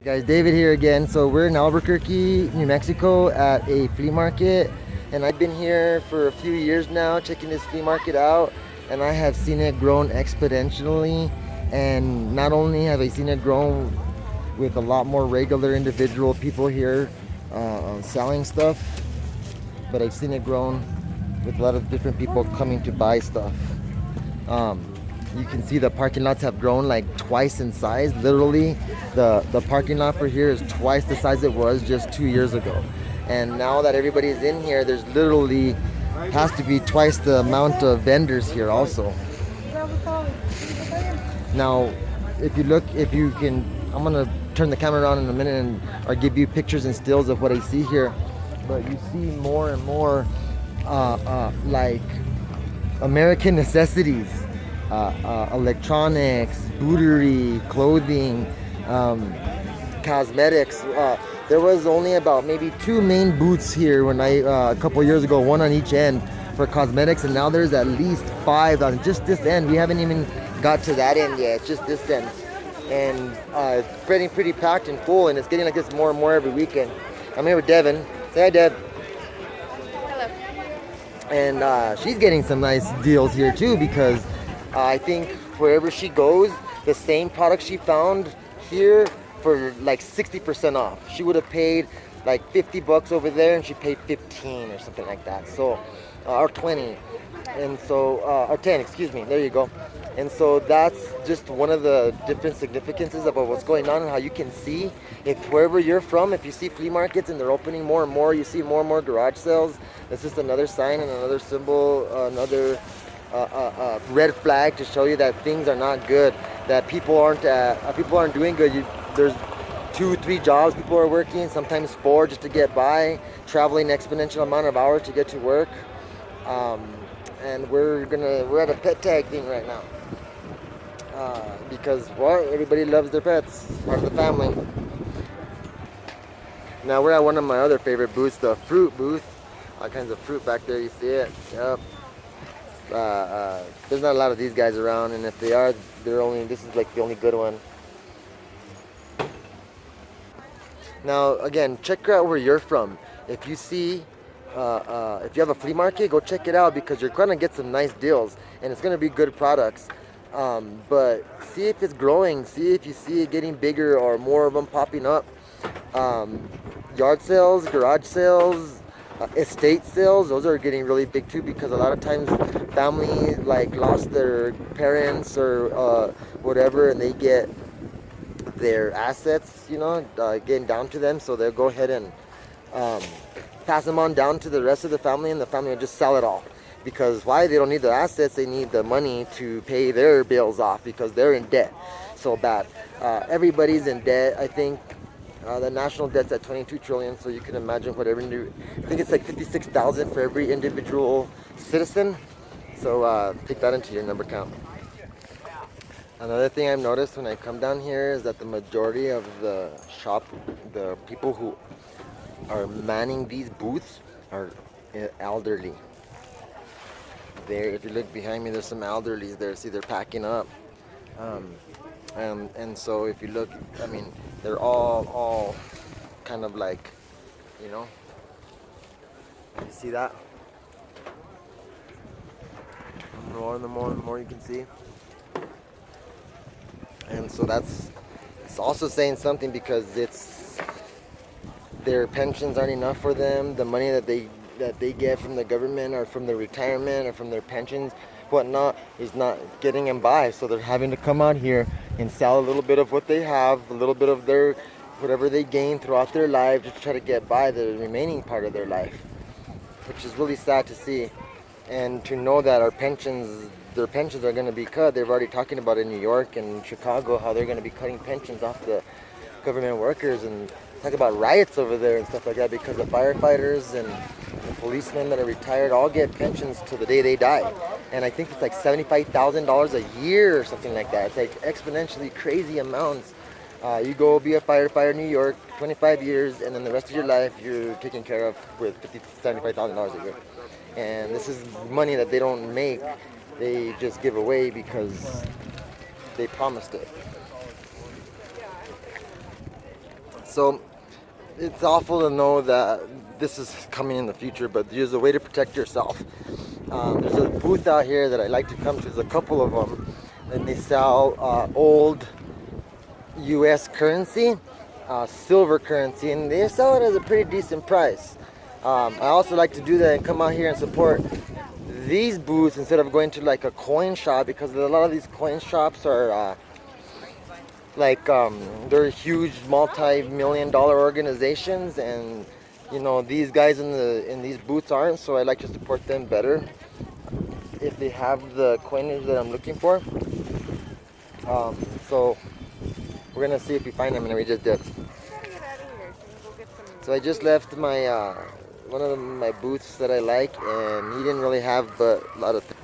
Guys, David here again. So we're in Albuquerque, New Mexico at a flea market, and I've been here for a few years now checking this flea market out, and I have seen it grown exponentially. And not only have I seen it grown with a lot more regular individual people here selling stuff, but I've seen it grown with a lot of different people coming to buy stuff. Um, you can see the parking lots have grown like twice in size. Literally, the parking lot for here is twice the size it was just 2 years ago. And now that everybody's in here, there's literally has to be twice the amount of vendors here also. Now, if you look, if you can, I'm gonna turn the camera on in a minute and I'll give you pictures and stills of what I see here. But you see more and more like American necessities, electronics, bootery, clothing, cosmetics. There was only about maybe two main booths here when a couple years ago, one on each end for cosmetics, and now there's at least five on just this end. We haven't even got to that end yet. It's just this end, and it's getting pretty packed and full, and it's getting like this more and more every weekend. I'm here with Devin. Say hi, Dev. And she's getting some nice deals here too, because I think wherever she goes, the same product she found here for like 60% off. She would have paid like 50 bucks over there, and she paid 15 or something like that. So, or 20, and so or 10, excuse me. There you go. And so that's just one of the different significances about what's going on and how you can see if wherever you're from, if you see flea markets and they're opening more and more, you see more and more garage sales. That's just another sign and another symbol, another red flag to show you that things are not good, that people aren't doing good. There's 2, 3 jobs people are working, sometimes 4 just to get by, traveling exponential amount of hours to get to work. And we're at a pet tag thing right now. Because everybody loves their pets, part of the family. Now we're at one of my other favorite booths, the fruit booth. All kinds of fruit back there, you see it. Yep. There's not a lot of these guys around, and if they are, this is like the only good one. Now again, check out where you're from. If you see, if you have a flea market, go check it out, because you're gonna get some nice deals, and it's gonna be good products. But see if it's growing, see if you see it getting bigger or more of them popping up. Yard sales, garage sales, estate sales, those are getting really big too, because a lot of times family like lost their parents or whatever, and they get their assets, getting down to them, so they'll go ahead and pass them on down to the rest of the family, and the family will just sell it all. Because why? They don't need the assets, they need the money to pay their bills off, because they're in debt so bad. Everybody's in debt. I think the national debt's at 22 trillion, so you can imagine whatever new, I think it's like 56,000 for every individual citizen. So take that into your number count. Another thing I've noticed when I come down here is that the majority of the people who are manning these booths are elderly. There, if you look behind me, there's some elderlies there. See, they're packing up, and so if you look, I mean, they're all kind of like, you see that? The more you can see, and so it's also saying something, because their pensions aren't enough for them. The money that they get from the government or from their retirement or from their pensions, whatnot, is not getting them by. So they're having to come out here and sell a little bit of what they have, a little bit of their whatever they gain throughout their life, just to try to get by the remaining part of their life, which is really sad to see. And to know that their pensions are going to be cut. They've already talking about in New York and Chicago how they're going to be cutting pensions off the government workers, and talk about riots over there and stuff like that, because the firefighters and the policemen that are retired all get pensions till the day they die. And I think it's like $75,000 a year or something like that. It's like exponentially crazy amounts. You go be a firefighter in New York, 25 years, and then the rest of your life you're taken care of with $75,000 a year. And this is money that they don't make. They just give away because they promised it. So it's awful to know that this is coming in the future, but there's a way to protect yourself. There's a booth out here that I like to come to. There's a couple of them, and they sell old U.S. currency, silver currency, and they sell it at a pretty decent price. I also like to do that and come out here and support these booths instead of going to like a coin shop, because a lot of these coin shops are they're huge multi-million-dollar organizations, and you know these guys in these booths aren't. So I like to support them better if they have the coinage that I'm looking for. So we're gonna see if we find them, and we just did. So I just left my one of my booths that I like, and he didn't really have but a lot of things.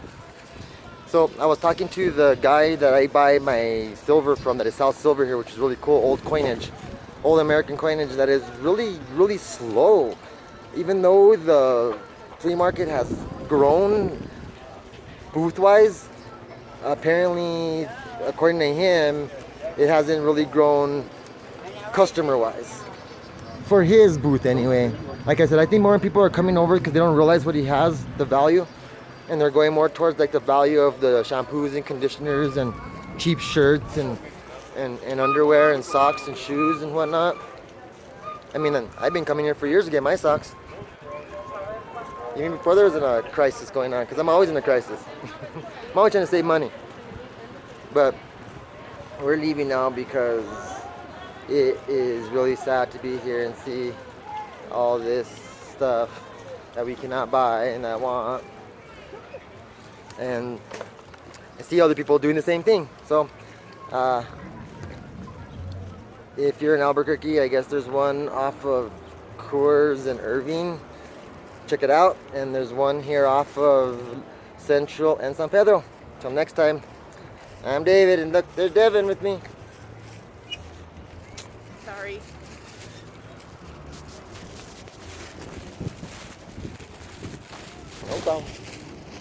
So I was talking to the guy that I buy my silver from, that is South Silver here, which is really cool, old coinage, old American coinage that is really, really slow. Even though the flea market has grown booth-wise, apparently, according to him, it hasn't really grown customer-wise. For his booth anyway. Like I said, I think more people are coming over because they don't realize what he has, the value. And they're going more towards like the value of the shampoos and conditioners and cheap shirts and underwear and socks and shoes and whatnot. I mean, I've been coming here for years to get my socks. Even before there was a crisis going on, because I'm always in a crisis. I'm always trying to save money. But we're leaving now because it is really sad to be here and see all this stuff that we cannot buy and I want. And I see other people doing the same thing. So if you're in Albuquerque, I guess there's one off of Coors and Irving. Check it out. And there's one here off of Central and San Pedro. Till next time, I'm David, and look, there's Devin with me. Sorry. No problem.